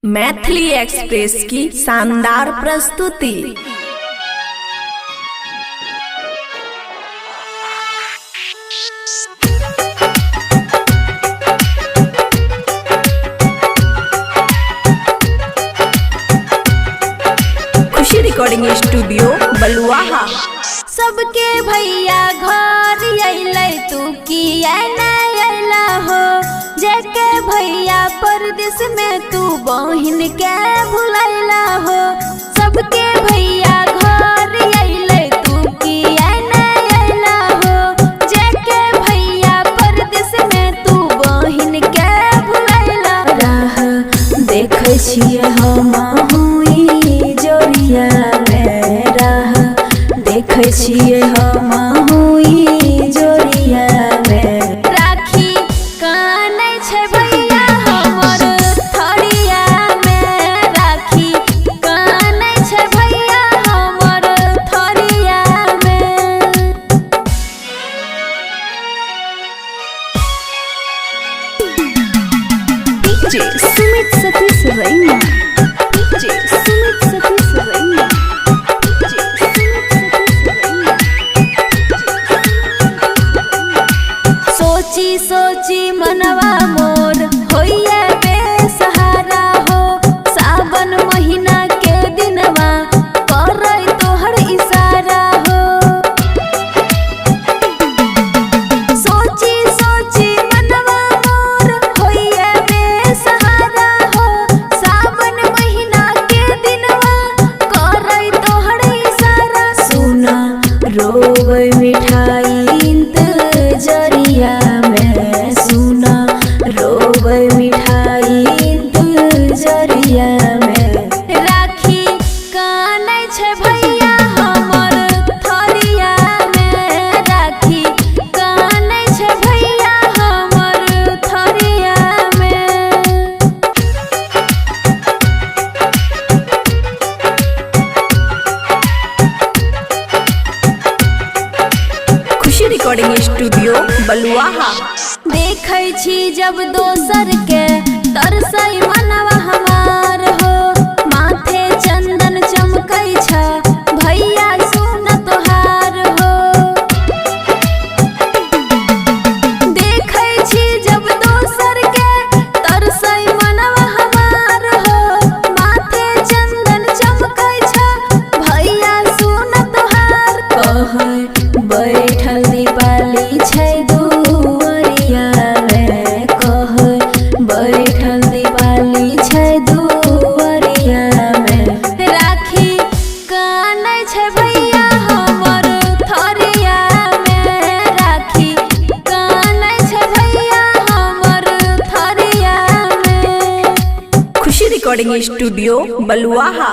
Maithili express की शानदार प्रस्तुति। खुशी रिकॉर्डिंग स्टूडियो बलुआहा। सबके भैया घर अइलै तू किया नहीं अइला हो। जेके भैया परदेश में तू बहिन के भुलैला हो। सबके भैया घर अइलै तू किया नहीं अइला हो। जेके भैया परदेश में तू बहिन के भुलैला। राह देखै छियै हम हुई जोड़िया में। राह देखै छियै हम हुई जोड़िया में। राखी कानै छै भैया हमर थरिया में। राखी कानै छै भैया हमर थरिया में। डीजे सुमित सतीश रैना। डीजे सुमित सतीश रैना। सोची सोची मनवा मोर होइए बेसहारा हो। सावन महीना के दिनवा करै तोहर इशारा हो। सोची सोची मनवा मोर होइए बेसहारा हो। सावन महीना के दिनवा करै तोहर इशारा। सुना रोबै मिठाई जरिया में। सुना रोबै मिठाई जरिया में। राखी कानै छै भैया हमर थरिया में। राखी कानै छै भैया हमर थरिया में। खुशी रिकॉर्डिंग स्टूडियो बलुआहा। देखै छी जब दोसर के तरसै मनवा हमार हो। माथे चंदन चमकै छ भैया सुन तोहार हो। देखै छी जब दोसर के तरसै मनवा हमार हो। माथे चंदन चमकै छ भैया सुन तोहार। कहै बैठल दीपाली छै दुआरिया में। कहै बैठल दीपाली छै दुआरिया में। राखी कानै छै भैया हमर थरिया में। राखी कानै छै भैया हमर थरिया में। खुशी रिकॉर्डिंग स्टूडियो बलुआहा।